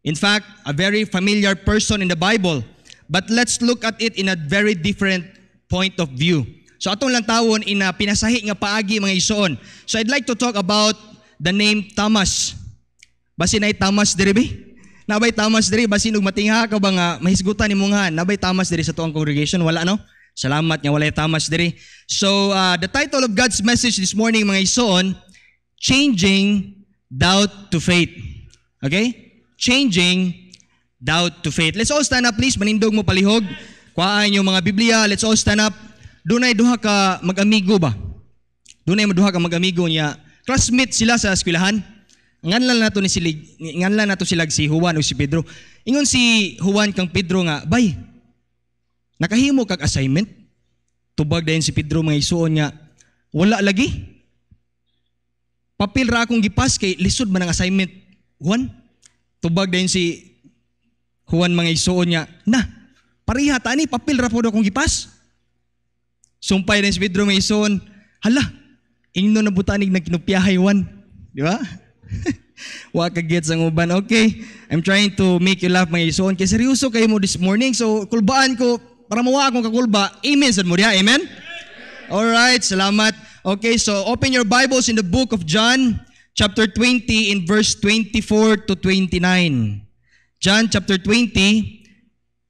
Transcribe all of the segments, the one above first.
In fact, a very familiar person in the Bible. But let's look at it in a very different point of view. So atong lang tawon ina pinasahi nga paagi mga igsoon. So I'd like to talk about the name Thomas. Basin ay Thomas diri bi? Nabay Thomas diri basin og matingha ka ba nga mahisgutan nimo nga nabay Thomas diri sa tuang congregation wala no? Salamat nga walay Thomas diri. So the title of God's message this morning mga igsoon, Changing Doubt to Faith. Okay? Changing doubt to faith. Let's all stand up please. Manindog mo palihog. Kuhaan yung mga Biblia. Let's all stand up. Dunay duha ka mag-amigo ba? Dunay duha ka mag-amigo niya. Classmate sila sa eskwelahan. Nganlan nato sila si Juan o si Pedro. Ingon si Juan kang Pedro nga, bay, nakahimo kag assignment. Tubag dayon si Pedro mga isuon nga, wala lagi. Papel ra akong gipas kay lisod man ang assignment. Juan, tubag dayon si Juan mga isuon niya, na, pariha tani, papel ra po akong gipas. Sumpay din si Pedro mga isuon, hala, ingno na butanig na kinupyahay Juan. Di ba? Waka gets ang uban. Okay, I'm trying to make you laugh mga isuon. Kaya seryoso kayo mo this morning. So, kulbaan ko, para mawa akong kakulba. Amen, sad mo diya. Amen? Alright, salamat. Okay, so open your Bibles in the book of John, chapter 20, in verse 24 to 29. John chapter 20,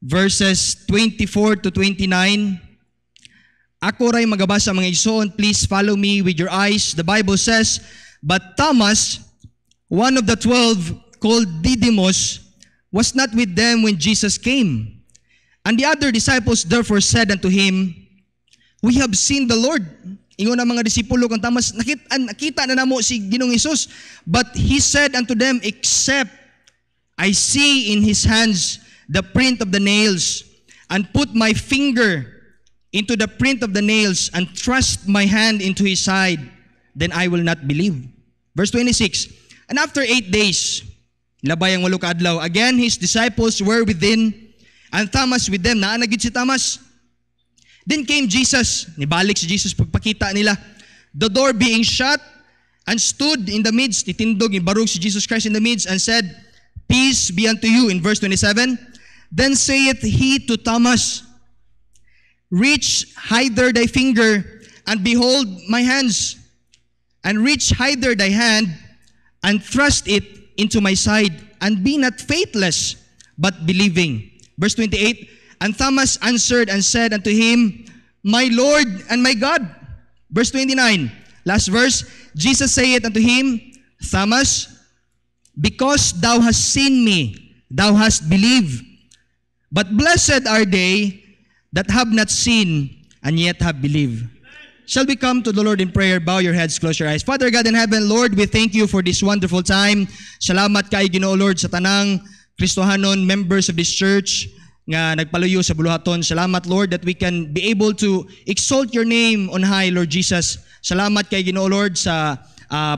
verses 24 to 29. Ako ray magabasa mga igsoon. Please follow me with your eyes. The Bible says, but Thomas, one of the 12, called Didymus, was not with them when Jesus came. And the other disciples therefore said unto him, we have seen the Lord. Ingon ang mga disipulo kang Thomas, nakita na namo si Ginoong Hesus. But he said unto them, except I see in his hands the print of the nails, and put my finger into the print of the nails, and thrust my hand into his side, then I will not believe. Verse 26, and after 8 days, labay ang 8 ka adlaw, again his disciples were within, and Thomas with them. Naanagid si Thomas. Then came Jesus. Nibalik si Jesus pagpakita nila. The door being shut, and stood in the midst. Itindog, ibarog si Jesus Christ in the midst, and said, peace be unto you. In verse 27, then saith he to Thomas, reach hither thy finger, and behold my hands, and reach hither thy hand, and thrust it into my side, and be not faithless, but believing. Verse 28, and Thomas answered and said unto him, my Lord and my God. Verse 29, last verse, Jesus saith unto him, Thomas, because thou hast seen me, thou hast believed. But blessed are they that have not seen and yet have believed. Shall we come to the Lord in prayer? Bow your heads, close your eyes. Father God in heaven, Lord, we thank you for this wonderful time. Salamat kay Ginoo Lord sa tanang Kristohanon, members of this church nga nagpaluyo sa buluhaton. Salamat Lord that we can be able to exalt your name on high, Lord Jesus. Salamat kay Ginoo Lord sa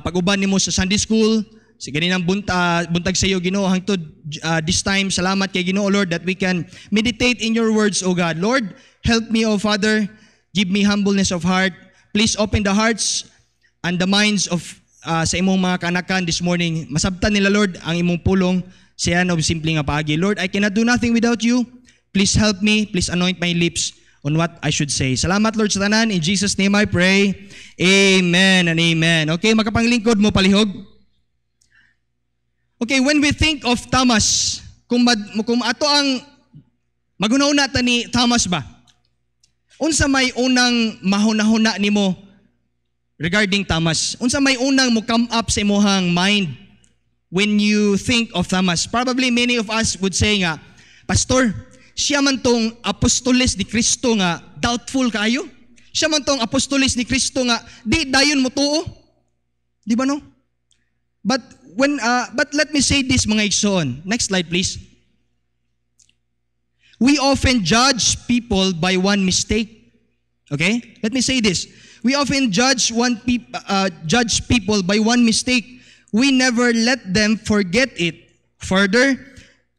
pag-uban nimo sa Sunday school. Sa ganinang buntag sa iyo Ginoo hangtod this time. Salamat kay Ginoo Lord that we can meditate in your words, O God. Lord, help me, O Father. Give me humbleness of heart. Please open the hearts and the minds of sa imong mga kanakan this morning. Masabtan nila, Lord, ang imong pulong sa yan of simple nga paagi. Lord, I cannot do nothing without you. Please help me. Please anoint my lips on what I should say. Salamat, Lord, sa tanan. In Jesus' name I pray. Amen and amen. Okay, makapanglingkod mo palihog. Okay, when we think of Thomas, kung ato ang maghuna-una ta ni Thomas ba? Unsa may unang mahuna-huna nimo regarding Thomas? Unsa may unang mo come up sa imong mind when you think of Thomas? Probably many of us would say nga, Pastor, siya man tong apostoles ni Kristo nga doubtful kayo. Siya man tong apostoles ni Kristo nga di dayon mo tuo. Di ba no? But let me say this mga igsoon. Next slide please. We often judge people by one mistake. Okay? Let me say this. We often judge people by one mistake. We never let them forget it. Further,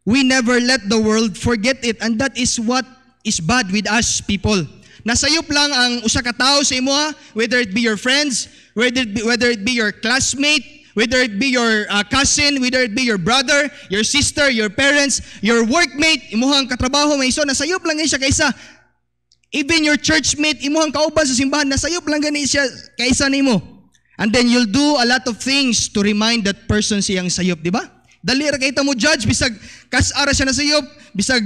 we never let the world forget it. And that is what is bad with us people. Nasayop lang ang usa ka tawo sa imo, whether it be your friends, whether it be your classmate, whether it be your cousin, whether it be your brother, your sister, your parents, your workmate, imuhang katrabaho, may iso, nasayop lang siya kaysa. Even your churchmate, imuhang kauban sa simbahan, nasayop lang gani siya kaysa nimo. And then you'll do a lot of things to remind that person siyang sayop, di ba? Dali ra kita mo judge, bisag kasara siya nasayop, bisag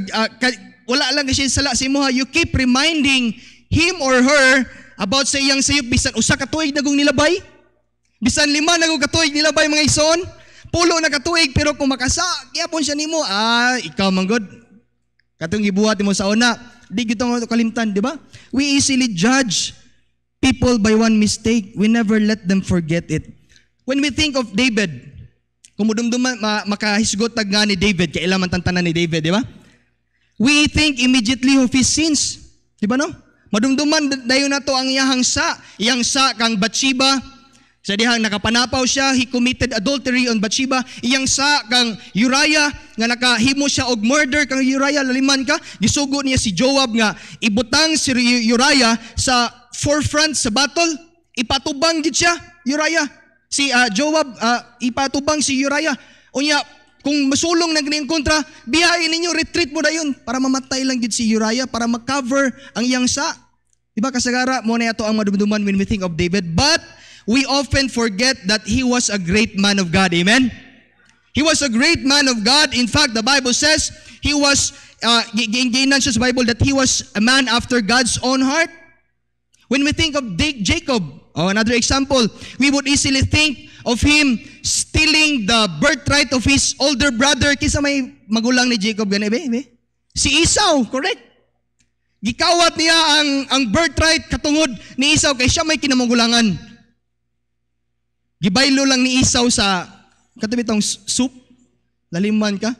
wala lang siya sala sa imuha. You keep reminding him or her about sa iyang sayop, bisan usa ka tuig nagong nilabay. Bisan 5 na kung katuig nila ba mga ison? 10 na katuig, pero kung makasa, yapon siya nimo, ikaw manggod. Katong gibuhat mo sa una, di gitong kalimtan, di ba? We easily judge people by one mistake. We never let them forget it. When we think of David, kung mudumduman, makahisgot tag nga ni David, kailan man tantanan ni David, di ba? We think immediately of his sins. Di ba no? Madumduman dayon na to ang iyang sa kang Bathsheba. Sa dihang nakapanapaw siya, he committed adultery on Bathsheba. Iyang sa kang Uriah, nga nakahimo siya og murder kang Uriah, laliman ka. Gisugo niya si Joab nga ibutang si Uriah sa forefront sa battle. Ipatubang gid siya, Uriah. Si Joab, ipatubang si Uriah. Unya, kung masulong na ganyan kontra, biyahin ninyo, retreat mo na yun para mamatay lang gid si Uriah, para mag-cover ang iyang sa. Diba kasagara, mo na ito ang madumduman when we think of David. But we often forget that he was a great man of God. Amen? He was a great man of God. In fact, the Bible says he was, gainan siya sa Bible, that he was a man after God's own heart. When we think of Jacob, another example, we would easily think of him stealing the birthright of his older brother. Kisa may magulang ni Jacob, gani ba? Si Esau, correct? Gikawat niya ang birthright katungod ni Esau kay siya may kinamagulangan. Gibaylo lang ni Esau sa katabi tong soup, laliman ka.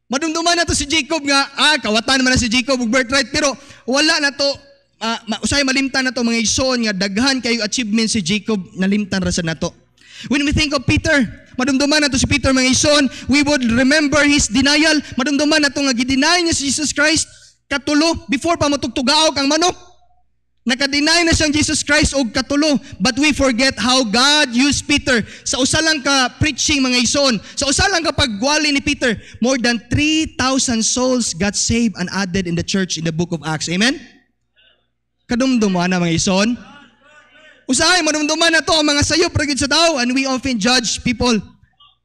Madumduman na to si Jacob nga, kawatan man na si Jacob og birthright, pero wala na to, usay malimtan na to mga ison nga daghan kayo achievement si Jacob, nalimtan ra sa nato. When we think of Peter, madumduman na to si Peter mga ison, we would remember his denial. Madumduman na to nga gideny niya si Jesus Christ katulo before pa matugtugaog ang manok. Nakadeny na siyang Jesus Christ og katulo, but we forget how God used Peter. Sa usa lang ka preaching mga ison, sa usa lang ka pagwali ni Peter, more than 3,000 souls got saved and added in the church in the book of Acts. Amen? Kadumduman na mga ison. Usahay, madumduman na to ang mga sayop ra gid sa tao, and we often judge people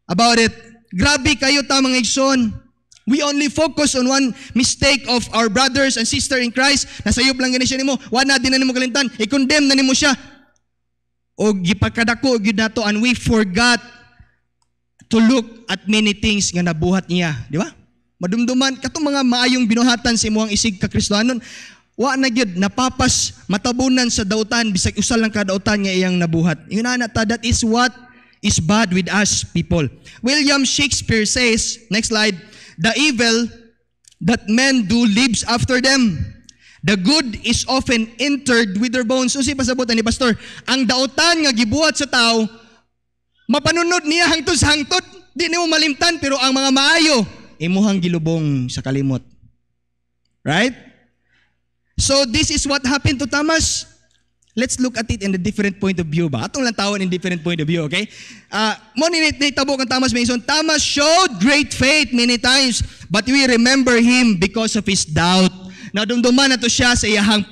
about it. Grabe kayo ta mga ison. We only focus on one mistake of our brothers and sisters in Christ. Nasayop lang gani siya nimo, wala din na nimo kalimtan, i-condemn na nimo siya. O gipagkadako gyud nato, and we forgot to look at many things nga nabuhat niya, di ba? Madumduman katong mga maayong binuhatan sa imuhang isig ka Kristohanon, wa na gyud napapas matabunan sa dautan bisag usa lang ka dautan nga iyang nabuhat. Yun na ta, that is what is bad with us people. William Shakespeare says, next slide, the evil that men do lives after them. The good is often entered with their bones. So si pasabot ni pastor, ang dautan nga gibuhat sa tao, mapanunod niya hangtod sa hangtod. Di nimo malimtan, pero ang mga maayo, imuhang gilubong sa kalimot. Right? So this is what happened to Thomas. Let's look at it in a different point of view ba? Atong lang tawon in different point of view, okay? Mo ni tabo kang Thomas Mason. Thomas showed great faith many times, but we remember him because of his doubt. Nadumduman na to siya sa iyahang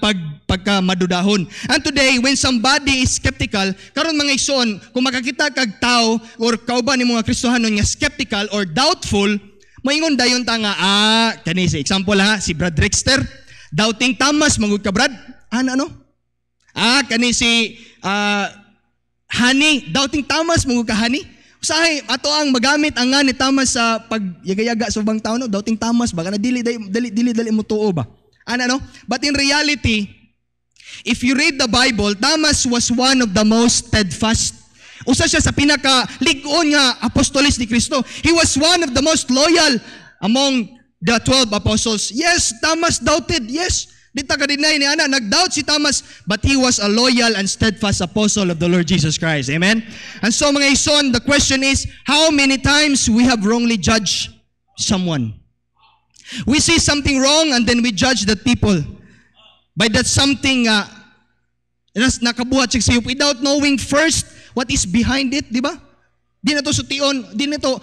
pagkamadudahon. And today, when somebody is skeptical, karon mga ison, kung makakita kag tao or kauban ni mga Kristohanon nga skeptical or doubtful, moingon dayon ta nga, kani si example ha, si Brad Rickster, doubting Thomas, mangud ka Brad, ano? Kani si Honey, doubting Thomas, mungod ka Honey. Usahay, ato ang magamit ang nga ni Thomas sa pagyaga-yaga sa ubang tao, no? Doubting Thomas, baka na dili mo tuo ba? Ano? But in reality, if you read the Bible, Thomas was one of the most steadfast. Usa siya sa pinaka-lig-on nga apostolis ni Kristo. He was one of the most loyal among the 12 apostles. Yes, Thomas doubted, yes. Dita ka deny ni ana, nag-doubt si Thomas, but he was a loyal and steadfast apostle of the Lord Jesus Christ. Amen? And so mga ison, the question is, how many times we have wrongly judged someone? We see something wrong and then we judge that people by that something nakabuhat siya sa'yo without knowing first what is behind it, di ba? Di na to sution, di na to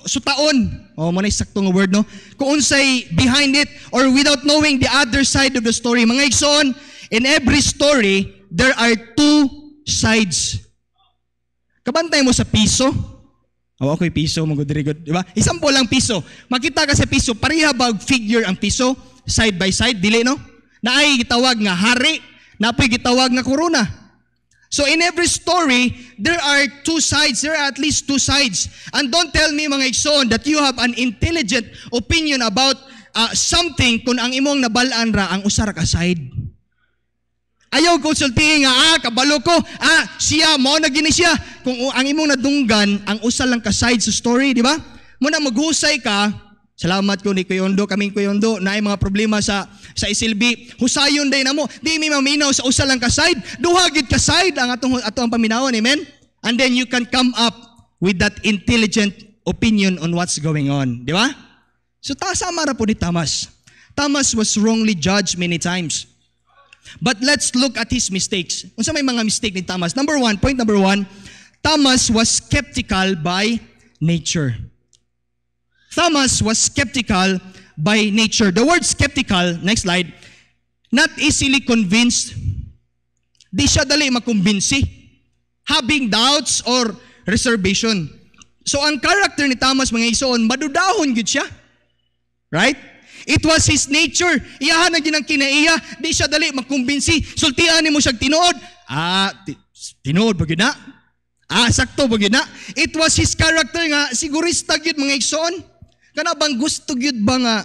sutaon. Oh, mo na sakto nga word, no? Kung unsay behind it or without knowing the other side of the story. Mga igsoon, in every story, there are two sides. Kabantay mo sa piso. Oh, ako'y piso, magod-rigod, di ba? Isampo lang piso. Makita ka sa piso, pareha ba figure ang piso? Side by side, dili, no? Naay gitawag nga hari, napoy gitawag nga korona. So in every story, there are two sides. There are at least two sides. And don't tell me, mga igsoon, that you have an intelligent opinion about something kung ang imong nabalaan ra ang usara ka side. Ayaw konsultihin nga, kabalo ko, siya, mo na gini siya. Kung ang imong nadunggan, ang usa lang ka side sa story, di ba? Muna maghusay ka, salamat ko ni Kuyondo, kaming Kuyondo, na ay mga problema sa isilbi. Husayon day na mo. Di mi maminaw sa usa lang ka side. Duhagid ka side ang atong paminawon, amen? And then you can come up with that intelligent opinion on what's going on. Di ba? So sama ra po ni Thomas. Thomas was wrongly judged many times. But let's look at his mistakes. Unsa may mga mistake ni Thomas? Point number one, Thomas was skeptical by nature. Thomas was skeptical by nature. The word skeptical, next slide, not easily convinced. Di siya dali makumbinsi. Having doubts or reservation. So ang character ni Thomas, mga igsoon, madudahon gid siya. Right? It was his nature. Iyahan na ginang kinaiya. Di siya dali makumbinsi. Sultian ni mo siya tinuod. Tinuod ba yun na? Sakto ba yun na? It was his character nga, sigurista yun mga igsoon. Kana bang gusto yun ba nga,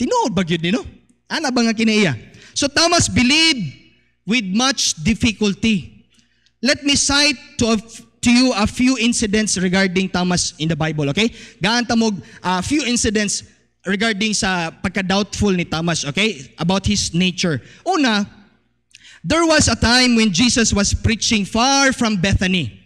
tinuod ba yun no? Ana ba nga kinaiya? So Thomas believed with much difficulty. Let me cite to you a few incidents regarding Thomas in the Bible, okay? Gaan ta mo few incidents regarding sa pagka-doubtful ni Thomas, okay? About his nature. Una, there was a time when Jesus was preaching far from Bethany.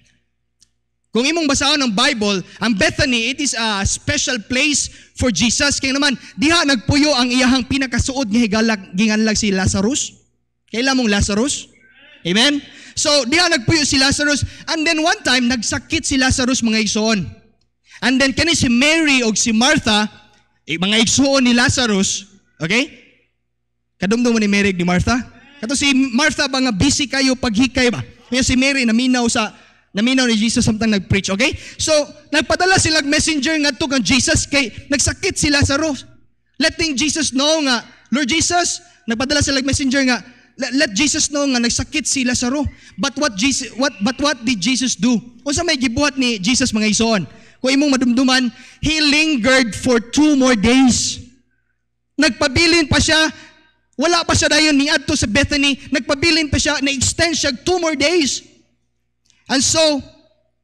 Kung imong basahon ng Bible, ang Bethany, it is a special place for Jesus. Kaya naman, diha nagpuyo ang iyahang pinakasuod nga ginganlag si Lazarus. Kaila mong Lazarus? Amen? So, diha nagpuyo si Lazarus. And then one time, nagsakit si Lazarus mga igsoon. And then kani si Mary o si Martha, mga igsoon ni Lazarus, okay? Kadumdum mo ni Mary ni Martha? Kato si Martha ba nga busy kayo paghikay ba? Kaya si Mary naminaw ni Jesus samtang nag-preach, okay? So, nagpadala sila messenger ngadto kang Jesus kay nagsakit si Lazarus. Letting Jesus know nga, Lord Jesus, nagpadala sila messenger nga, let Jesus know nga nagsakit si Lazarus. But what did Jesus do? Unsa may gibuhat ni Jesus mga igsoon? Kung imong madumduman, he lingered for 2 more days. Nagpabilin pa siya, wala pa siya dayon niadto sa Bethany, nagpabilin pa siya, na-extend siya 2 more days. And so,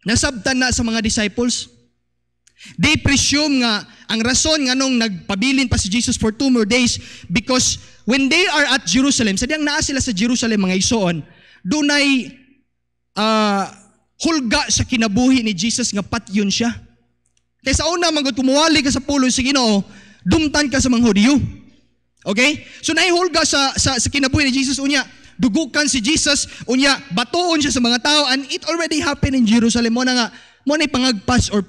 nasabtan na sa mga disciples. They presume nga, ang rason nga nung nagpabilin pa si Jesus for 2 more days, because when they are at Jerusalem, sadyang naa sila sa Jerusalem mga igsoon, dunay hulga sa kinabuhi ni Jesus nga patyon siya. Kaya sa una, magod kumuwali ka sa pulo sa Ginoo, dumtan ka sa mga Hudyo. Okay? So naihulga sa kinabuhi ni Jesus, unya, dugukan si Jesus, unya, batuon siya sa mga tao, and it already happened in Jerusalem. Mo na pangagpas or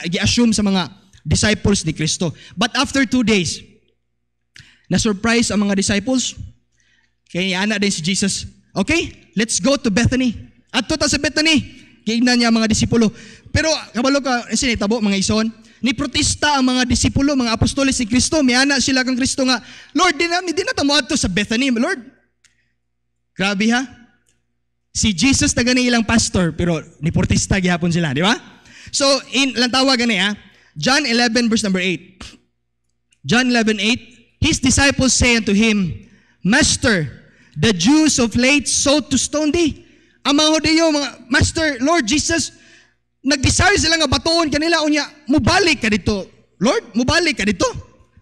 gi-assume sa mga disciples ni Kristo. But after 2 days, na-surprise ang mga disciples. Kaya ana din si Jesus, okay, let's go to Bethany. At tuta sa Bethany, giignan niya mga disipulo. Pero kabalo ka, sinitabo mga ison, ni protesta ang mga disipulo, mga apostoles ni Kristo, miana sila kang Kristo nga, Lord, di na tamo ato sa Bethany, Lord. Grabe ha? Si Jesus na gani ilang pastor, pero ni protesta gihapon sila, di ba? So, lang tawag gani ha, John 11 verse number 8. John 11:8, his disciples say unto him, Master, the Jews of late sought to stone thee. Ang mga Hudyo, mga Master, Lord Jesus, nag-desire sila nga batoon kanila, unya, mubalik ka dito. Lord, mubalik ka dito.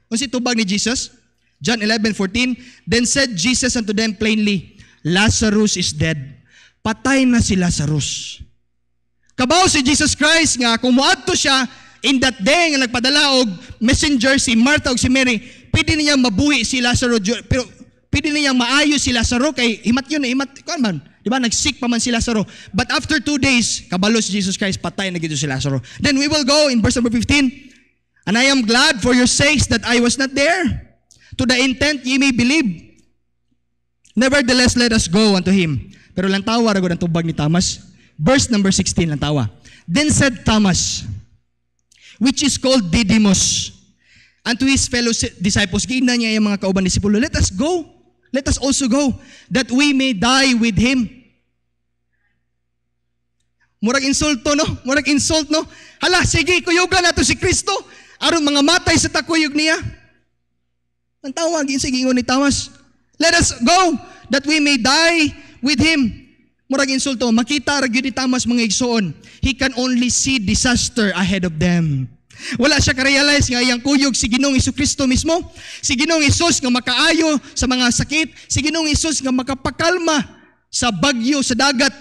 Kung si tubag ni Jesus, John 11:14, then said Jesus unto them plainly, Lazarus is dead. Patay na si Lazarus. Kabaw si Jesus Christ nga, kung muadto siya, in that day nga nagpadala og messenger si Martha og si Mary, pwede niyang mabuhi si Lazarus, pero pwede niyang maayo si Lazarus kay himat yun, Di ba? Nag-sick pa man si Lazaro. But after 2 days, kabalo si Jesus Christ, patay na gito si Lazaro. Then we will go in verse number 15. And I am glad for your sakes that I was not there, to the intent ye may believe. Nevertheless, let us go unto him. Pero lang tawa, rago ng tubag ni Thomas. Verse number 16, lang tawa. Then said Thomas, which is called Didymus, unto his fellow disciples, giina niya yung mga kauban disipulo, let us go. Let us also go, that we may die with him. Murag insulto, no? Murag insult, no? Hala, sige, kuyugan nato si Kristo. Aron mga matay sa takuyog niya. Ang tawag, sige, ingon ni Thomas. Let us go, that we may die with him. Murag insulto, makita rag yun ni Thomas mga igsoon. He can only see disaster ahead of them. Wala siya ka-realize nga iyang kuyog si Ginoong Jesucristo mismo. Si Ginoong Hesus nga makaayo sa mga sakit. Si Ginoong Hesus nga makapakalma sa bagyo sa dagat.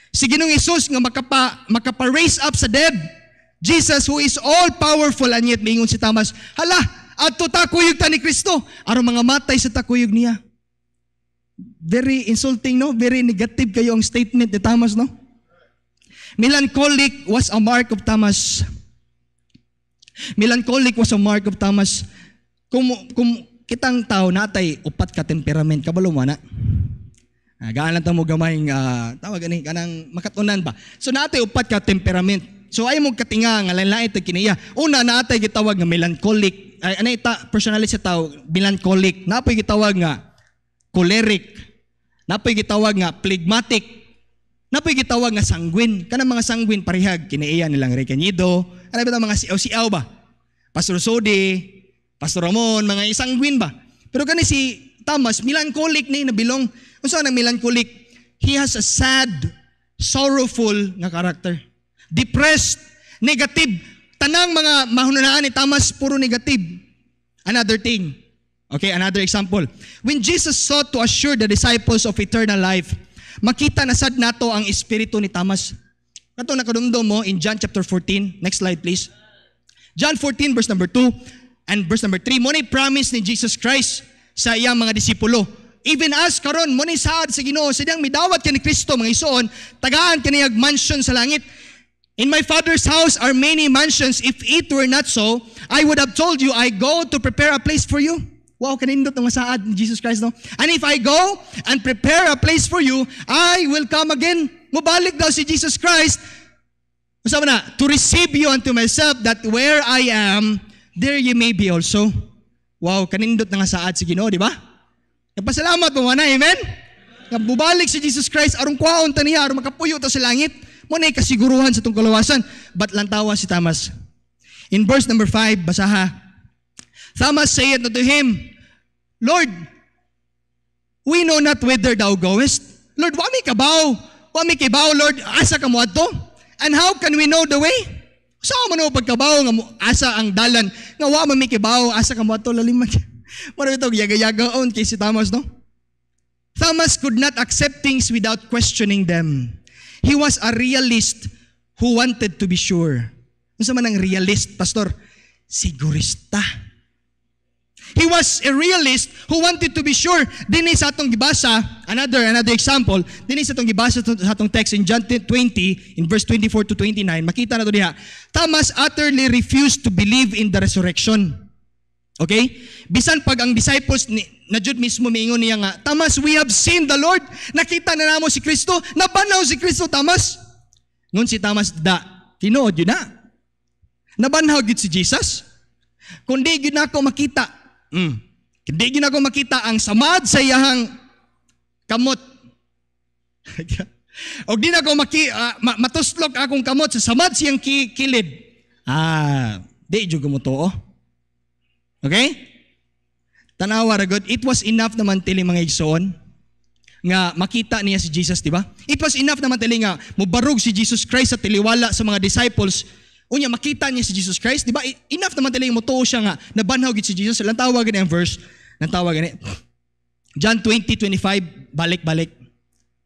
Si Ginoong Hesus nga makapa-raise up sa dead. Jesus who is all powerful, and yet mingon si Thomas, hala, adto ta kuyog ta ni Kristo aron mga matay sa takuyog niya. Very insulting, no? Very negative kayo ang statement ni Thomas, no? Melancholic was a mark of Thomas. Melancholic was a mark of Thomas. Kung kitang tao natay upat ka temperament, kabalo mo na. Gaan lang mo gamayng tawag ani kanang makatunan ba. So natay upat ka temperament. So ay mo katinga nga lain-lain tag kiniya. Una natay gitawag nga melancholic. Ay anay ta personality sa tao, melancholic. Napoy gitawag nga choleric. Napoy gitawag nga phlegmatic. Napoy gitawag nga sanguine. Kanang mga sanguine parihag kiniya nilang Recañido. Ano ba mga siaw-siaw ba? Pastor Sodi, Pastor Ramon, mga sanguine ba? Pero kani si Thomas, melancholic ni nabilong. Kung saan ang melancholic? He has a sad, sorrowful nga character. Depressed, negative. Tanang mga mahunanaan ni Thomas, puro negative. Another thing. Okay, another example. When Jesus sought to assure the disciples of eternal life, makita na sad nato ang espiritu ni Thomas. Kato nakadumdum mo in John chapter 14. Next slide please. John 14 verse number 2 and verse number 3. Mo ni promise ni Jesus Christ sa iyang mga disipulo. Even as karon mo ni saad sa Ginoo sa diyang midawat kani Kristo mga isuon, tagaan kaniyag mansion sa langit. In my Father's house are many mansions. If it were not so, I would have told you, I go to prepare a place for you. Wow, kanindot ang saad ni Jesus Christ, no? And if I go and prepare a place for you, I will come again. Mubalik daw si Jesus Christ, sabi na, to receive you unto myself, that where I am, there you may be also. Wow, kanindot na saad si Ginoo, di ba? Nagpasalamat mo na, amen? Bubalik si Jesus Christ, arong kwaon ta niya, arong makapuyo ta sa langit, mo na kasiguruhan sa itong kalawasan. But lantawa si Thomas. In verse number 5, basaha. Thomas saith unto him, Lord, we know not whither thou goest. Lord, wa mi kabaw, Lord, asa ka mo adto? And how can we know the way? Saan mo no pagkabaw nga asa ang dalan? Nga wa mi kabaw, asa ka mo adto lalim man. Mara ito yaga-yagaon kay si Thomas, no? Thomas could not accept things without questioning them. He was a realist who wanted to be sure. Ano sa man ang realist, pastor? Sigurista. He was a realist who wanted to be sure. Dinhi sa atong gibasa, another example, dinhi sa atong gibasa sa atong text in John 20, in verse 24 to 29, makita na to diha. Thomas utterly refused to believe in the resurrection. Okay? Bisan pag ang disciples na jud mismo miingon niya nga, Thomas, we have seen the Lord. Nakita na namo si Kristo. Nabanaw si Kristo, Thomas. Ngun si Thomas, tinuod yun na. Nabanaw gid si Jesus. Kundi yun na ako makita. Hindi yun ako makita ang samad sa iyahang kamot. O di na ako matuslok akong kamot sa samad siyang kilid. Di juga mo to, oh. Okay? Tanawa ra gud, it was enough naman tili mga igsoon nga makita niya si Jesus, di ba? It was enough naman tili nga mubarog si Jesus Christ sa tiliwala sa mga disciples. Unya makita niya si Jesus Christ, di ba? Enough naman tili mo tuo siya nga nabanhaw gid si Jesus. Lang tawag ni ang verse, lang tawag ni John 20:25, balik.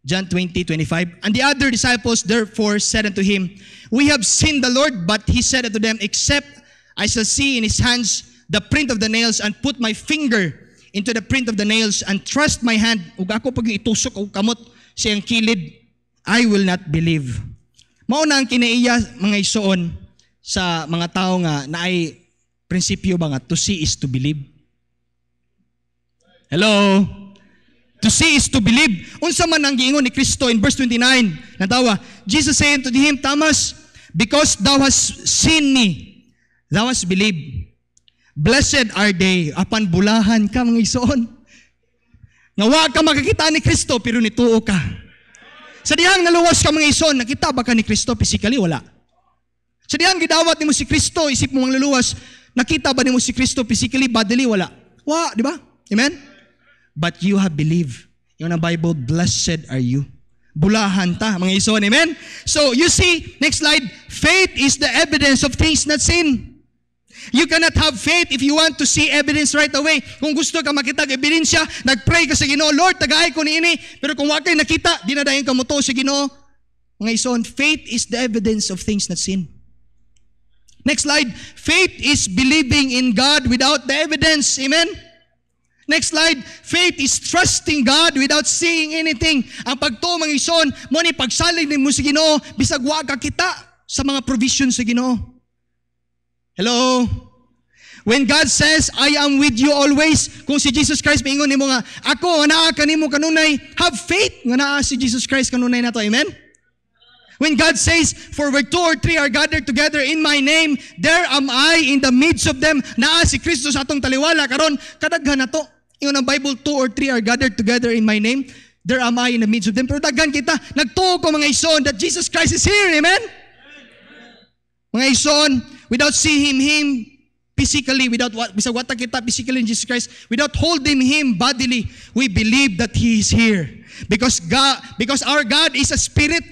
John 20:25. And the other disciples therefore said unto him, We have seen the Lord, but he said unto them, Except I shall see in his hands the print of the nails, and put my finger into the print of the nails, and trust my hand, ug ako pag itusok og kamot siyang kilid, I will not believe. Mao na ang kinaiya mga isuon sa mga tao nga na ay prinsipyo ba nga, to see is to believe. Hello? To see is to believe. Unsa man ang giingon ni Kristo in verse 29, natawa, Jesus said unto him, Thomas, because thou hast seen me, thou hast believed. Blessed are they, apan bulahan ka mga isuon. Nga wa ka makakita ni Kristo, pero nituo ka. Sa dihang naluwas ka mga isuon, nakita ba ka ni Kristo physically? Wala. Sa dihang gidawat ni mo si Kristo, isip mo mga luluwas, nakita ba ni mo si Kristo physically, bodily? Wala. Wa, di ba? Amen? But you have believed. Yung na Bible, blessed are you. Bulahan ta, mga ison, amen? So, you see, next slide, faith is the evidence of things not seen. You cannot have faith if you want to see evidence right away. Kung gusto ka makita ng ebidensya, nag-pray ka sa Ginoo, Lord, tagaay ko niini. Pero kung wakay nakita, dinadayon ka mo to sa Ginoo. Mga ison, faith is the evidence of things not seen. Next slide, faith is believing in God without the evidence, amen? Next slide, faith is trusting God without seeing anything. Ang pagtuo mga ison, mo ni pagsalig ni mo sa Ginoo, bisag wa ka kita sa mga provisions sa Ginoo. Hello? When God says, I am with you always, kung si Jesus Christ maingon nimo nga, ako nga naa kanimo kanunay, have faith nga naa si Jesus Christ kanunay nato. Amen? When God says, for where 2 or 3 are gathered together in my name, there am I in the midst of them. Naa si Kristo sa atong taliwala karon, kadaghan na to. Yung ang Bible, 2 or 3 are gathered together in my name, there am I in the midst of them. Pero daghan kita, nagtuo ko mga ison that Jesus Christ is here. Amen? Mga ison, without seeing Him physically, without bisag wata kita physically in Jesus Christ, without holding Him bodily, we believe that He is here. Because our God is a spirit.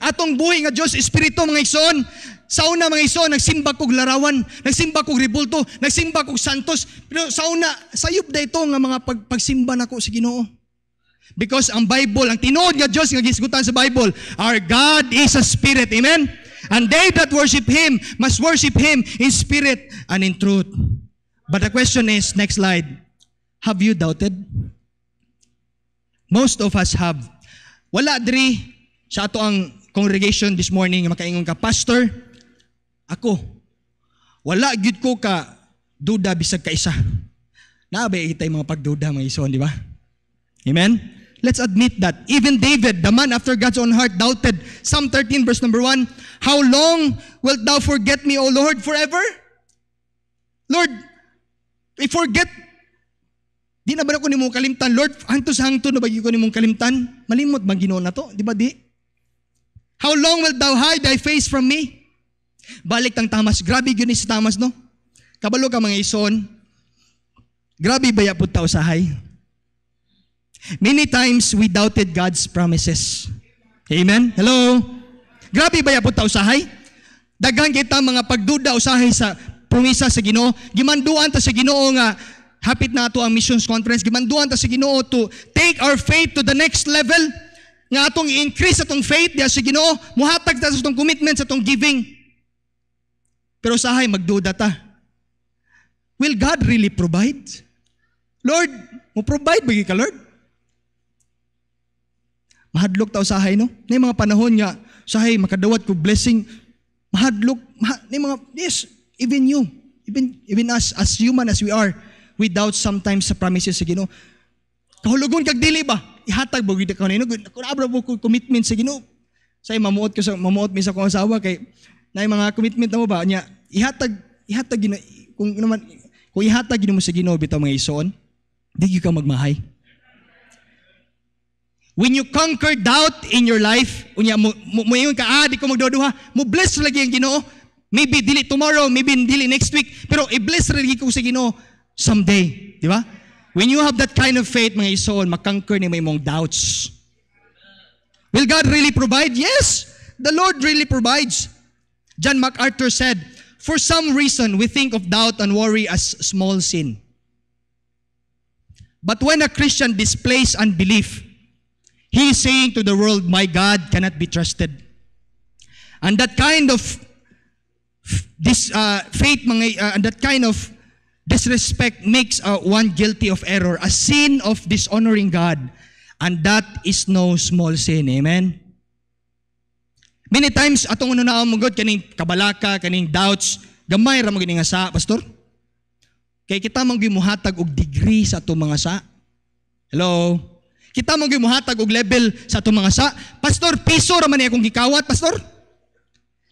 Atong buhay nga Diyos, Espiritu mga ison. Sa una mga ison, nagsimba kog larawan, nagsimba kog ribulto, nagsimba kog santos. Pero sa una, sayop na ito nga mga pagsimba nako sa Ginoo. Because ang Bible, ang tinuod nga Diyos nga gisgutan sa Bible, our God is a spirit. Amen? And they that worship Him must worship Him in spirit and in truth. But the question is, next slide, have you doubted? Most of us have. Wala diri sa ato ang congregation this morning, makaingon ka, Pastor, ako, wala gyud ko ka duda bisag ka isa. Naabay itay mga pagduda mga ison, di ba? Amen? Let's admit that. Even David, the man after God's own heart, doubted. Psalm 13 verse number 1, how long wilt thou forget me, O Lord, forever? Lord, I forget. Di na ba ako ni mong kalimtan? Lord, hangtos-hangto na ba ko ni mong kalimtan? Malimot bang Ginoo na to? Di ba di? How long wilt thou hide thy face from me? Balik tang Tamas. Grabe yun si Tamas, no? Kabalo ka mga ison. Grabe baya po tao sahay. Many times we doubted God's promises. Amen? Hello? Grabe baya po tao sahay. Daghan kita mga pagduda usahay sa promisa sa Ginoo. Gimanduan ta sa Ginoo nga hapit na ato ang missions conference. Gimanduan ta sa Ginoo to take our faith to the next level. Nga atong i-increase atong faith diya sa Ginoo, muhatag ta sa atong commitment sa atong giving. Pero sahay magduda ta. Will God really provide? Lord, mo provide ba ka, Lord? Mahadlok ta usahay, no? Nay mga panahon nga sahay makadawat ko blessing. Mahadlok, nay mga yes, even you, even us as human as we are, we doubt sometimes sa promises sa Ginoo. Kahulugon kag dili ba? Ihatag mo gid ka kanino. Kun abra mo ko commitment sa Ginoo. Say mamuot mi sa kong asawa kay nay mga commitment na mo ba nya ihatag kung ihatag gid mo sa Ginoo bitaw mga ison, di ka magmahay. When you conquer doubt in your life, unya mo ingon ka di ko magduduha, mo bless lagi ang Ginoo. Maybe dili tomorrow, maybe dili next week, pero i-bless lagi ko sa Ginoo someday, di ba? When you have that kind of faith, mga ison, makonquer ni mo imong doubts. Will God really provide? Yes, the Lord really provides. John MacArthur said, for some reason, we think of doubt and worry as small sin. But when a Christian displays unbelief, he is saying to the world, my God cannot be trusted. And that kind of faith, and that kind of disrespect makes one guilty of error, a sin of dishonoring God, And that is no small sin. Amen? Many times, atong ununaon mo God, kaning kabalaka, kaning doubts, gamay ra mo gini nga sa, pastor. Kay kita mong gimuhatag og degree sa atong mga sa. Hello? Kita mong gimuhatag og level sa atong mga sa. Pastor, piso ra man ni akong gikawat, pastor.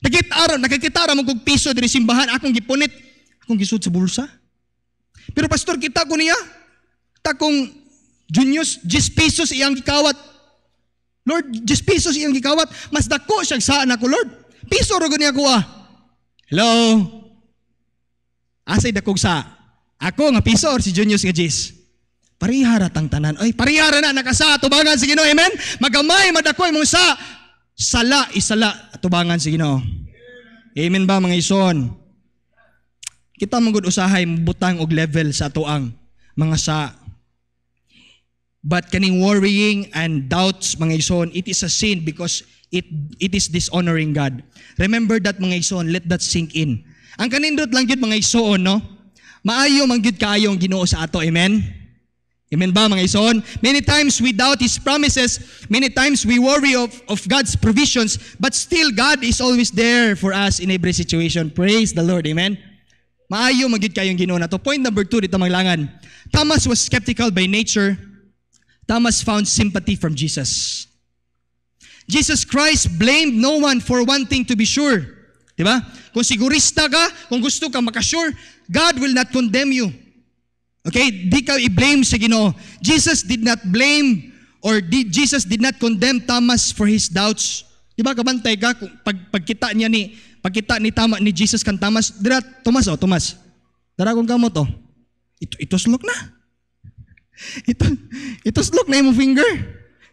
Nakakita ra mo kog piso diri simbahan, akong gipunit, akong gisud sa bulsa. Pero pastor, kita ko niya, takong Junius, 10 pesos iyang gikawat. Lord, 10 pesos iyang gikawat. Mas dako siya saan ako, Lord. Piso ro gani ako ah. Hello? Asay dakog sa ako nga piso or si Junius nga 10. Parihara tang tanan. Oy, parihara na nakasa tubangan sa Ginoo. Amen. Magamay madakoy mong sa sala isala tubangan sa Ginoo. Amen ba mga ison? Kita mong gud usahay butang og level sa atoang mga sa. But kaning worrying and doubts, mga ison, it is a sin because it is dishonoring God. Remember that, mga ison, let that sink in. Ang kanindot lang yun, mga ison, no? Maayo man gyud kaayo ang Ginoo sa ato. Amen? Amen ba, mga ison? Many times we doubt His promises. Many times we worry of God's provisions. But still, God is always there for us in every situation. Praise the Lord. Amen? Maayo man gyud kaayo ang Ginoo na to. Point number 2 dito maglangan. Thomas was skeptical by nature. Thomas found sympathy from Jesus. Jesus Christ blamed no one for wanting to be sure. Diba? Kung sigurista ka, kung gusto ka makasure, God will not condemn you. Okay? Di ka i-blame sa Ginoo. Jesus did not blame or Jesus did not condemn Thomas for his doubts. Diba? Kabantay ka, pagkita ni Jesus kan Thomas, dira, Thomas. Dara kong kamot, oh. Ito slok na. Ito slok na yung finger.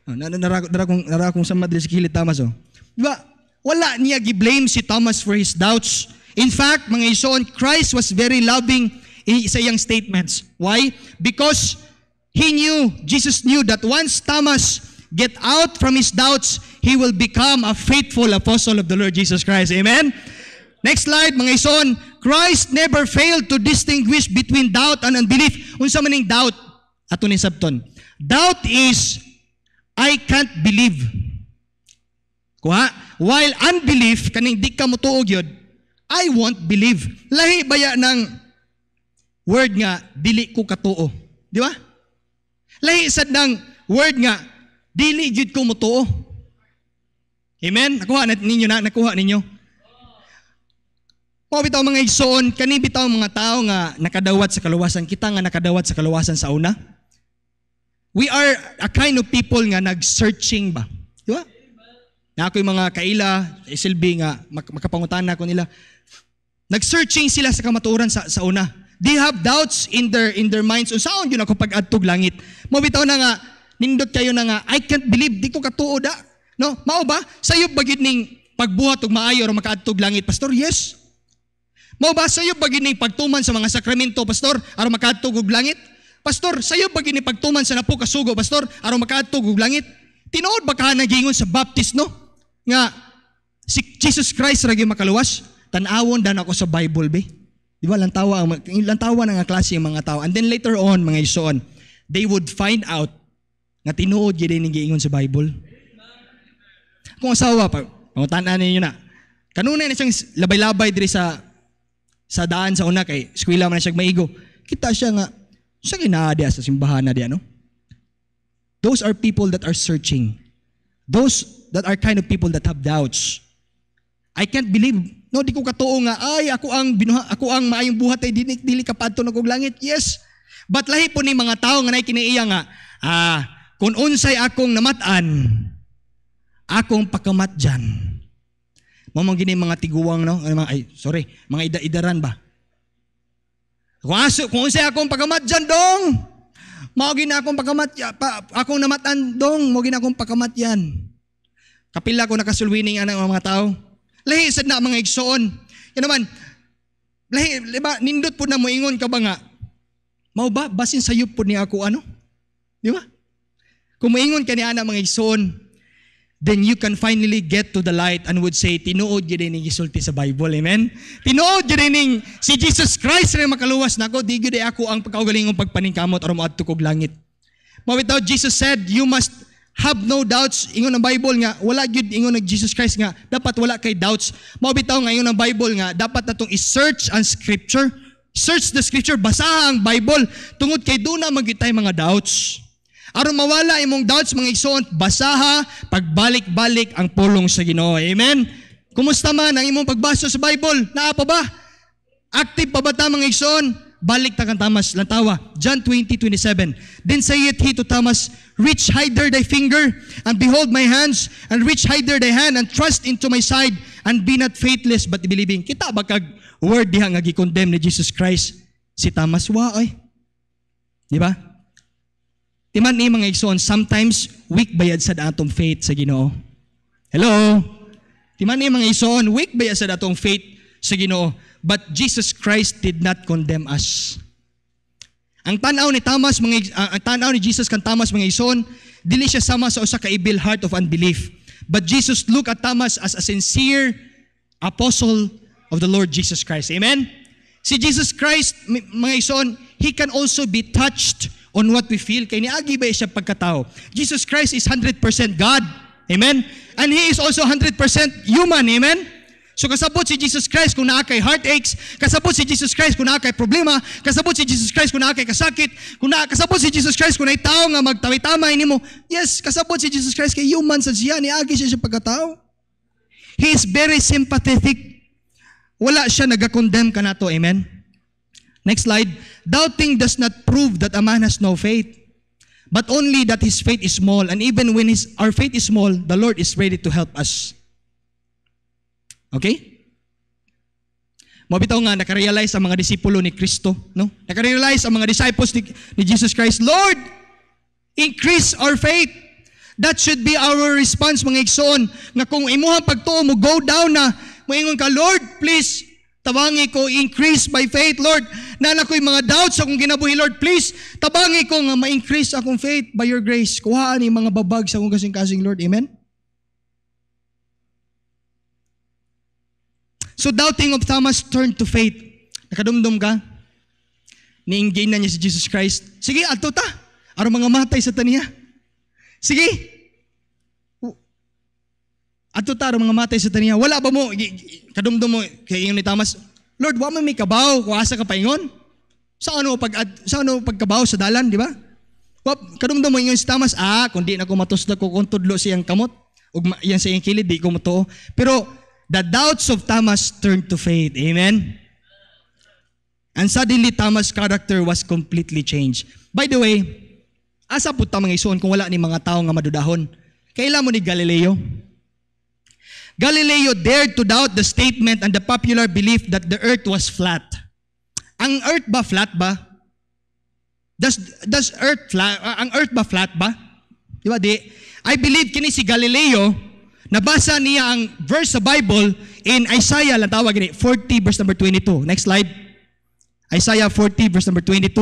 Nara kong sa madri sa kilid Thomas. Oh. Diba? Wala niya gi-blame si Thomas for his doubts. In fact, mga ison, Christ was very loving sa iyang statements. Why? Because Jesus knew that once Thomas get out from his doubts, he will become a faithful apostle of the Lord Jesus Christ. Amen? Next slide, mga ison. Christ never failed to distinguish between doubt and unbelief. Unsa maning doubt? Ato ni sabton. Doubt is, I can't believe. Kuha? While unbelief, kaning di ka mutuog yun, I won't believe. Lahi baya ng word nga, dili ko katuo. Di ba? Lahi sad ng word nga, dili yun ko mutuo. Amen? Nakuha ninyo? O bitaw mga igsoon, kani bitaw mga tao nga nakadawat sa kaluwasan, kita nga nakadawat sa kaluwasan sa una. We are a kind of people nga nag-searching ba? Di ba? Na ako'y mga kaila, isilbi nga, makapangutan na ako nila. Nag-searching sila sa kamatuoran sa una. They have doubts in their minds. Unsaon yun ako pag-adtog langit? Mo bitaw na nga, nindot kayo na nga, I can't believe, di ko katuo da. No? Mao ba? Sayo bagid ning pagbuhat og maayo o makaadtog langit, Pastor? Yes. Mao ba? Sayo bagid ning pagtuman sa mga sakramento, Pastor, aron makaadtog og langit? Pastor, sayo bagid ning pagtuman sa napo kasugo, Pastor, aron makaadtog og langit? Tinuod ba ka nagingon sa baptist, no? Nga, si Jesus Christ ragi makaluwas? Tanawon dan ako sa Bible, be. Di ba? Lantawa na nga klase yung mga tao. And then later on, mga isuon, they would find out nga tinuod yun yung giingon sa Bible. Kung asawa, pangutanaan ninyo na. Kanunay na siyang labay-labay diri sa daan sa una kay eskwela man siya maigo. Kita siya nga sa ginaadya sa simbahan na diya, no? Those are people that are searching. Those that are kind of people that have doubts. I can't believe, no, di ko katuo nga, ay, ako ang maayong buhat ay dili kapadto na kog langit. Yes. But lahi po ni mga tao nga naikiniiya nga, kung unsay akong namatan, akong pakamat dyan. Mamang gini mga tiguwang, no? Mga idaran ba? Kung unsay akong pakamat dyan, dong! Mao gini akong pakamat, akong namatan, dong, mao gini akong pakamat yan. Kapila ko nakasulwining ang mga tao. Lahi sad na mga igsoon. Yan naman, lahi, diba, nindot po na moingon ka ba nga, mao ba, basin sayop po ni ako ano? Di ba? Kung moingon ka ni ana mga igsoon, then you can finally get to the light and would say, tinuod yun ning gisulti sa Bible. Amen? Tinuod yun ning si Jesus Christ rin makaluwas na ako, di yun ako ang pagkaugalingong pagpaningkamot o maadto kog langit. Mawitaw, Jesus said, you must have no doubts, ingon ang Bible nga, wala gyud ingon ng Jesus Christ nga, dapat wala kay doubts. Mao bitaw nga ingon ang Bible nga, dapat natong i-search ang Scripture. Search the Scripture, basaha ang Bible, tungod kay duna magitay mga doubts. Aron mawala imong doubts mga igsoon, basaha, pagbalik-balik ang pulong sa Ginoo. Amen? Kumusta man ang imong pagbasa sa Bible? Naa pa ba? Active pa ba ta mga igsoon? Balik ta kang Thomas, lantawa. John 20:27. Then saith he to Thomas, reach hither thy finger, and behold my hands, and reach hither thy hand, and trust into my side, and be not faithless, but believing. Kita ba kag word diha nga gi-condemn ni Jesus Christ? Si Thomas, wa oy. Di ba? Timan ni mga igsoon, sometimes weak bayad sa atong faith sa Ginoo. Hello? Timan ni mga igsoon, weak bayad sa atong faith sa Ginoo. But Jesus Christ did not condemn us. Ang tanaw ni Thomas, ang tanaw ni Jesus kan Thomas mga igsoon, dili siya sama sa usa ka evil heart of unbelief. But Jesus looked at Thomas as a sincere apostle of the Lord Jesus Christ. Amen? Si Jesus Christ, mga igsoon, He can also be touched on what we feel. Kaya niagi ba siya pagkatao? Jesus Christ is 100% God. Amen? And He is also 100% human. Amen? So kasabot si Jesus Christ kung naa kay heartaches, kasabot si Jesus Christ kung naa kay problema, kasabot si Jesus Christ kung naa kay kasakit, kasabot si Jesus Christ kung naay tao nga magtaway-tamay nimo. Yes, kasabot si Jesus Christ kay human sa siya, niagi siya pagkatao. He is very sympathetic. Wala siya nagakondemn kanato. Amen? Next slide. Doubting does not prove that a man has no faith, but only that his faith is small. And even when our faith is small, the Lord is ready to help us. Okay? Mabitaw nga, nakarealize ang mga disipulo ni Kristo, no? Nakarealize ang mga disciples ni Jesus Christ, Lord, increase our faith. That should be our response, mga igsoon, nga kung imuhang pagtuo mo, go down na, maingon ka, Lord, please, tabangi ko, increase my faith, Lord. Nana ko'y mga doubts akong ginabuhi, Lord, please, tabangi ko nga ma-increase akong faith by your grace. Kuhaan yung mga babag sa akong kasing-kasing, Lord. Amen? So doubting of Thomas turned to faith. Nakadumdum ka? Niinggay na niya si Jesus Christ. Sige, ato ta. Aron mga matay sa taniya. Sige. Ato ta, aron mga matay sa taniya. Wala ba mo? Kadumdum mo kay ingon ni Thomas, Lord, wa man may kabaw, kuasa ka paingon. Sa ano pagkabaw sa dalan, di ba? Kadumdum mo ingon si Thomas, kundi na ko matusda ko kung tudlo siyang kamot, ug yan sa iyang kilid, di ko mutuo. Pero the doubts of Thomas turned to faith. Amen? And suddenly, Thomas' character was completely changed. By the way, asa po ta mga igsoon kung wala ni mga tao nga madudahon? Kailan mo ni Galileo? Galileo dared to doubt the statement and the popular belief that the earth was flat. Ang earth ba flat ba? Does earth flat? Ang earth ba flat ba? Di ba? Di. I believe kini si Galileo, nabasa niya ang verse sa Bible in Isaiah, lang tawag ni 40 verse number 22. Next slide. Isaiah 40 verse number 22.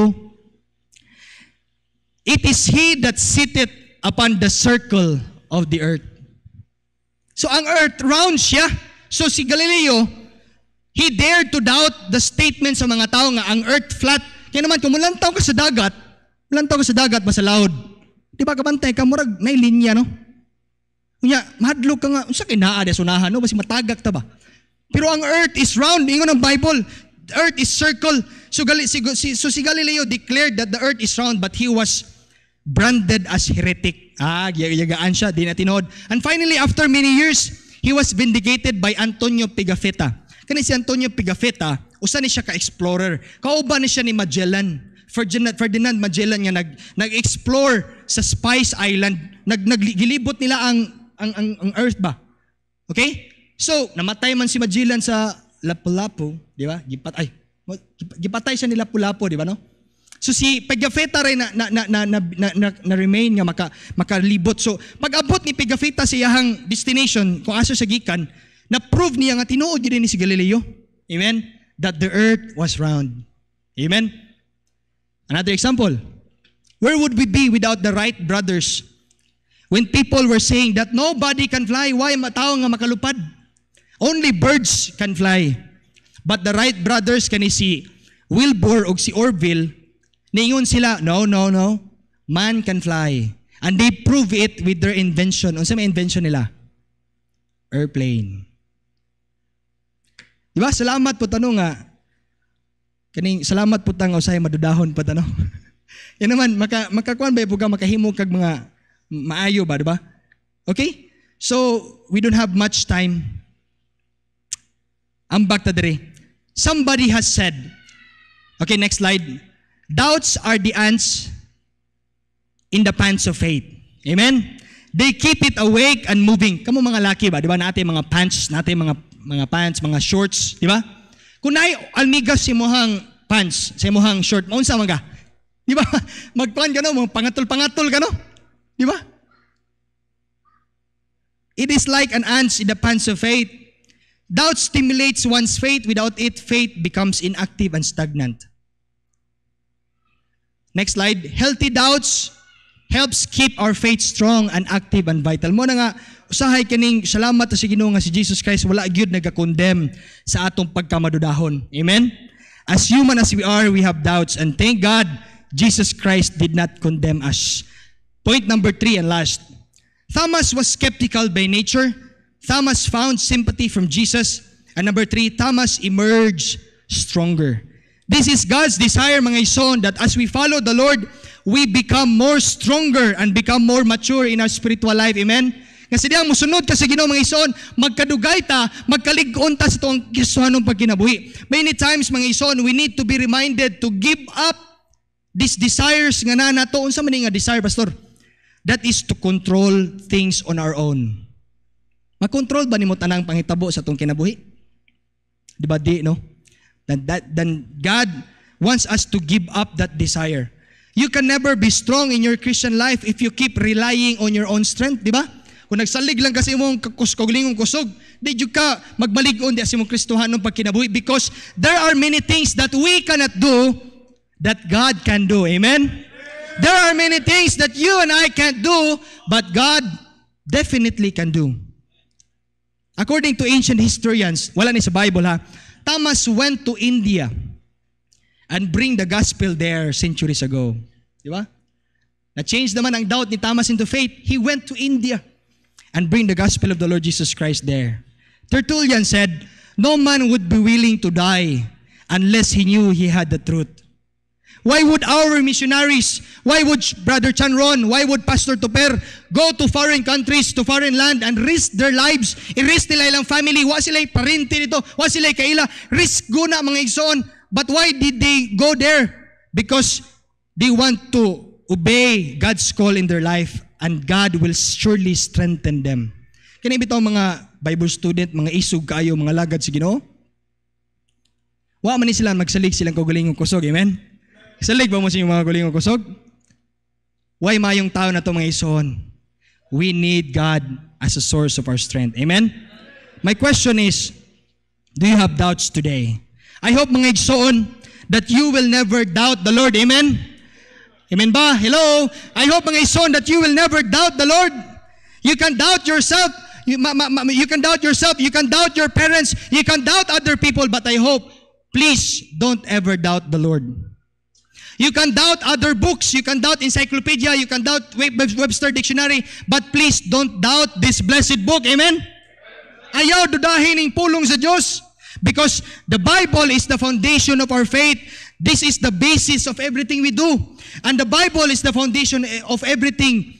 It is He that sitteth upon the circle of the earth. So ang earth round siya. So si Galileo, he dared to doubt the statement sa mga tao nga ang earth flat. Kaya naman kung mulantaw ka sa dagat ba sa laod? Di ba kabantay ka, murag may linya, no? Kunya, mahadlok ka nga, unsa kay naa sunahan, no? Basi matagak ta ba? Pero ang earth is round, ingon ang Bible. The earth is circle. So si Galileo declared that the earth is round, but he was branded as heretic. Yagaan siya, di na tinod. And finally, after many years, he was vindicated by Antonio Pigafetta. Kani si Antonio Pigafetta, usa ni siya ka-explorer. Kauban ni siya ni Magellan. Ferdinand Magellan nga nag-explore sa Spice Island. Naggilibot nila ang earth ba? Okay? So, namatay man si Magellan sa Lapu-Lapu, di ba? Gipatay siya ni Lapu-Lapu, di ba, no? So si Pigafetta rin na remain nga makalibot. So pag-abot ni Pigafetta sa iyang destination, kung asa siya gikan, na-prove niya nga tinuod din ni si Galileo. Amen? That the earth was round. Amen? Another example. Where would we be without the Wright brothers? When people were saying that nobody can fly, why matao nga makalupad? Only birds can fly. But the Wright brothers, kani si Wilbur o si Orville, niingon sila, no. Man can fly. And they prove it with their invention. Unsa may invention nila? Airplane. Diba? Salamat po tanong nga. Kaning salamat po tang usay madudahon pa tanong. Yan naman, makakuan ba po ka makahimo kag mga maayo ba, diba? Okay? So, we don't have much time. I'm back to dere. Somebody has said, okay, next slide. Doubts are the ants in the pants of faith. Amen? They keep it awake and moving. Kamu mga laki ba? Di ba? Natin mga pants, mga pants, mga shorts. Di ba? Kung na'y almigas si mohang pants, si mohang short, maunsa mga. Di ba? Magplan ka no, mga pangatol-pangatol ka no? Di ba? It is like an ants in the pants of faith. Doubt stimulates one's faith. Without it, faith becomes inactive and stagnant. Next slide. Healthy doubts helps keep our faith strong and active and vital. Mo na nga, usahay kaning salamat sa Ginoo nga si Jesus Christ, wala gyud nagka-condemn sa atong pagkamadudahon. Amen? As human as we are, we have doubts. And thank God, Jesus Christ did not condemn us. Point number 3 and last. Thomas was skeptical by nature. Thomas found sympathy from Jesus. And number 3, Thomas emerged stronger. This is God's desire, mga ison, that as we follow the Lord, we become more stronger and become more mature in our spiritual life. Amen? Kasi diyan, musunod ka sa Ginoo, mga ison, magkadugay ta, magkalig-on ta sa itong Kristohanong pagkinabuhi. Many times, mga ison, we need to be reminded to give up these desires nga na nato. Unsa man nga desire, Pastor? That is to control things on our own. Makontrol ba nimo tanang pangitabo sa itong kinabuhi? Di ba di, no? Then God wants us to give up that desire. You can never be strong in your Christian life if you keep relying on your own strength, di ba? Kung nagsalig lang kasi mong kakuskoglingon kusog, di jud ka magmalig-on di asimong Kristohanong pagkinabuhi because there are many things that we cannot do that God can do. Amen? There are many things that you and I can't do, but God definitely can do. According to ancient historians, wala ni sa Bible ha, Thomas went to India and bring the gospel there centuries ago. Di ba? Na-change naman ang doubt ni Thomas into faith. He went to India and bring the gospel of the Lord Jesus Christ there. Tertullian said, no man would be willing to die unless he knew he had the truth. Why would our missionaries, why would Brother Chanron, why would Pastor Toper go to foreign countries, to foreign land and risk their lives, i-risk nila ilang family, wa sila'y parente dito, wa sila'y kaila, risk go na mga igsoon. But why did they go there? Because they want to obey God's call in their life and God will surely strengthen them. Kani bitaw mga Bible student, mga isug kayo, mga lagad sa Ginoo. Wa man ni sila magsalig silang kaugalingong kusog, amen? Salig ba mo sa mga kaugalingong kusog? Why mayong tao na to mga ison? We need God as a source of our strength. Amen? My question is, do you have doubts today? I hope mga igsoon that you will never doubt the Lord. Amen? Amen ba? Hello? I hope mga igsoon that you will never doubt the Lord. You can doubt yourself. You can doubt yourself. You can doubt your parents. You can doubt other people. But I hope, please don't ever doubt the Lord. You can doubt other books. You can doubt encyclopedia. You can doubt Webster Dictionary. But please don't doubt this blessed book. Amen? Ayaw dudahin ng pulong sa Diyos. Because the Bible is the foundation of our faith. This is the basis of everything we do. And the Bible is the foundation of everything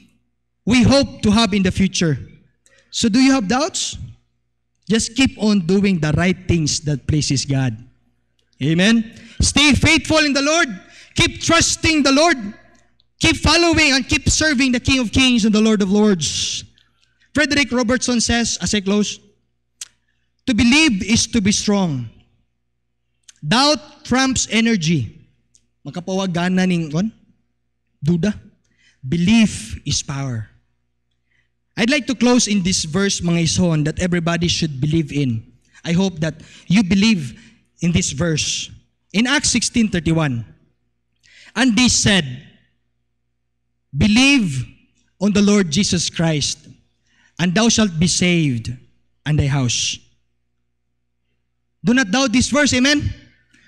we hope to have in the future. So do you have doubts? Just keep on doing the right things that pleases God. Amen? Stay faithful in the Lord. Keep trusting the Lord. Keep following and keep serving the King of Kings and the Lord of Lords. Frederick Robertson says, as I close, to believe is to be strong. Doubt trumps energy. Makapawagana ning duda. Belief is power. I'd like to close in this verse, mga ison, that everybody should believe in. I hope that you believe in this verse. In Acts 16:31, and they said, believe on the Lord Jesus Christ, and thou shalt be saved, and thy house. Do not doubt this verse, amen?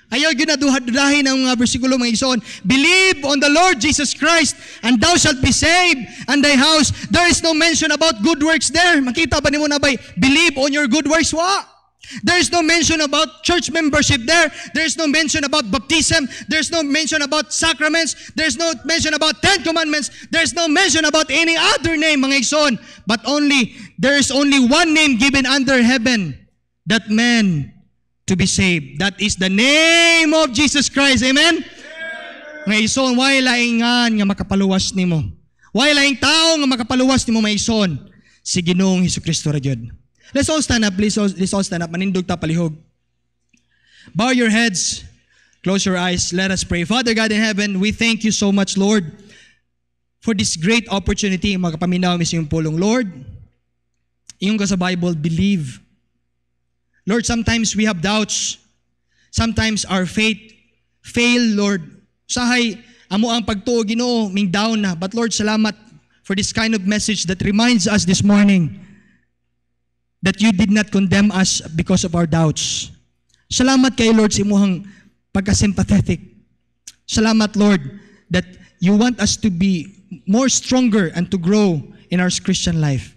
Ayaw ginaduhad-dudahin ang mga bersikulo mga igsoon. Believe on the Lord Jesus Christ and thou shalt be saved and thy house. There is no mention about good works there. Makita ba nimo na ba? Believe on your good works. Wa? There is no mention about church membership there. There is no mention about baptism. There is no mention about sacraments. There is no mention about 10 commandments. There is no mention about any other name, mga igsoon. But there is only one name given under heaven that man to be saved. That is the name of Jesus Christ. Amen? Mga igsoon, why laingan nga makapaluwas nimo? Why laing tao nga makapaluwas nimo, mga igsoon? Si Ginoong Hesukristo ra gyud. Let's all stand up, please. Let's all stand up. Manindog ta palihog. Bow your heads. Close your eyes. Let us pray. Father God in heaven, we thank you so much, Lord, for this great opportunity. Makapaminaw mi sa iyong pulong. Lord, iyong ka sa Bible, believe. Lord, sometimes we have doubts. Sometimes our faith fail, Lord. Sahay, amo ang pagtuo, Ginoo, ming down na. But Lord, salamat for this kind of message that reminds us this morning that you did not condemn us because of our doubts. Salamat kay Lord sa imuhang pagka-sympathetic. Salamat, Lord, that you want us to be more stronger and to grow in our Christian life.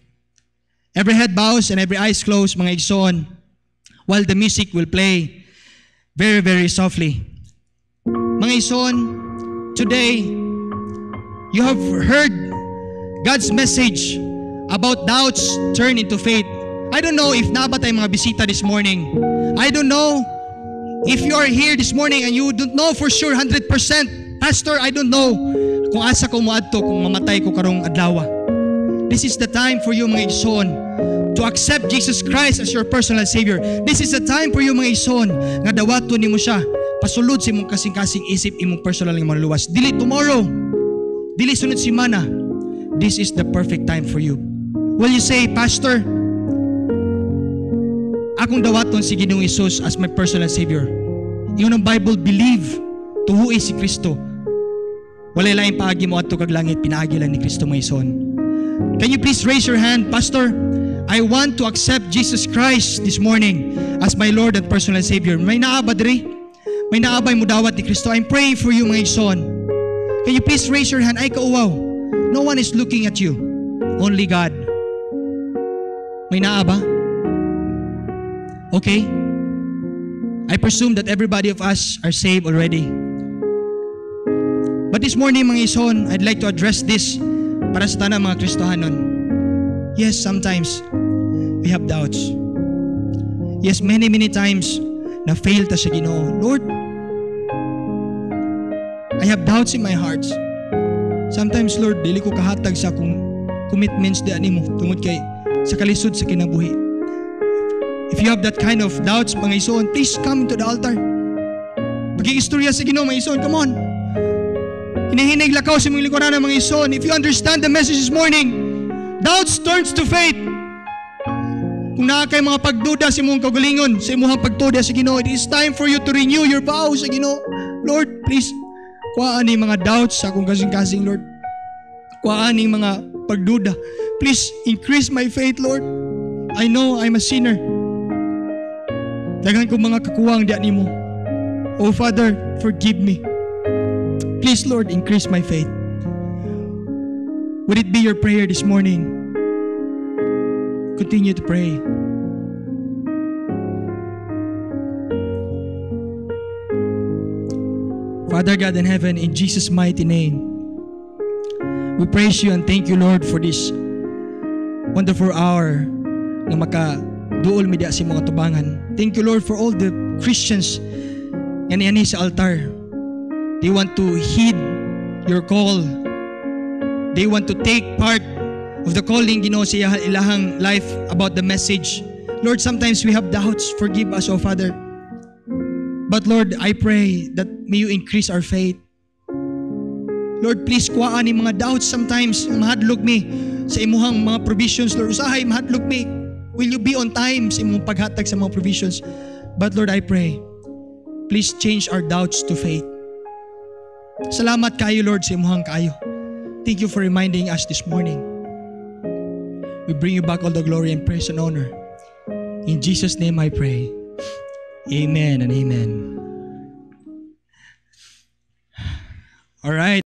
Every head bows and every eyes closed, mga igsoon, while the music will play very, very softly. Mga igsoon, today, you have heard God's message about doubts turn into faith. I don't know if nabatay mga bisita this morning. I don't know if you are here this morning and you don't know for sure 100%. Pastor, I don't know kung asa ko moadto kung mamatay ko karong adlaw. This is the time for you, mga igsoon, to accept Jesus Christ as your personal Savior. This is the time for you, mga igsoon, nga dawaton nimo siya. Pasulod sa imong kasing-kasing isip, imong personal nga maluwas. Dili tomorrow. Dili sunod semana. This is the perfect time for you. Will you say, Pastor, akong dawaton si Ginoong Hesus as my personal Savior. Ingon ang Bible, believe, tuhuay si Kristo. Walay laing paagi mo adto kag langit, pinaagi lang ni Kristo, mga igsoon. Can you please raise your hand, Pastor? I want to accept Jesus Christ this morning as my Lord and personal Savior. May naaba diri? May naabay mo dawat ni Kristo. I'm praying for you, mga igsoon. Can you please raise your hand? Ay kauwaw. No one is looking at you. Only God. May naaba? Okay? I presume that everybody of us are saved already. But this morning, mga igsoon, I'd like to address this para sa tanang mga Kristohanon. Yes, sometimes we have doubts. Yes, many times na fail ta sa Ginoo. Lord, I have doubts in my heart. Sometimes, Lord, dili ko kahatag sa akong commitments di animo tungod kay sa kalisod sa kinabuhi. If you have that kind of doubts, mga igsoon, please come to the altar. Pag-iistorya sa Ginoo, mga igsoon, come on. Hinihinig lakaw sa mga likuran ng mga igsoon. If you understand the message this morning, doubts turns to faith. Kung naa kay mga pagduda sa imong kagalingon, sa imong pagtuda sa Ginoo, it is time for you to renew your vows sa Ginoo. Lord, please, kuhaan ni mga doubts sa akong kasing-kasing, Lord. Kuhaan ni mga pagduda. Please, increase my faith, Lord. I know I'm a sinner. Daghan ko mga kakuwang di animo. Oh Father, forgive me. Please, Lord, increase my faith. Would it be your prayer this morning? Continue to pray. Father God in heaven, in Jesus' mighty name, we praise you and thank you, Lord, for this wonderful hour na makaduol mi diya sa mga tubangan. Thank you, Lord, for all the Christians yan sa altar. They want to heed your call. They want to take part of the calling, Ginoo, sa ilahang life about the message. Lord, sometimes we have doubts. Forgive us, oh Father. But Lord, I pray that may you increase our faith. Lord, please kuhaan ni mga doubts sometimes. Mahadlok mi sa imuhang mga provisions. Lord, usahay, mahadlok mi. Will you be on time sa imong paghatag sa mga provisions? But Lord, I pray, please change our doubts to faith. Salamat kayo, Lord, sa imuhang kayo. Thank you for reminding us this morning. We bring you back all the glory and praise and honor. In Jesus' name I pray. Amen and amen. All right.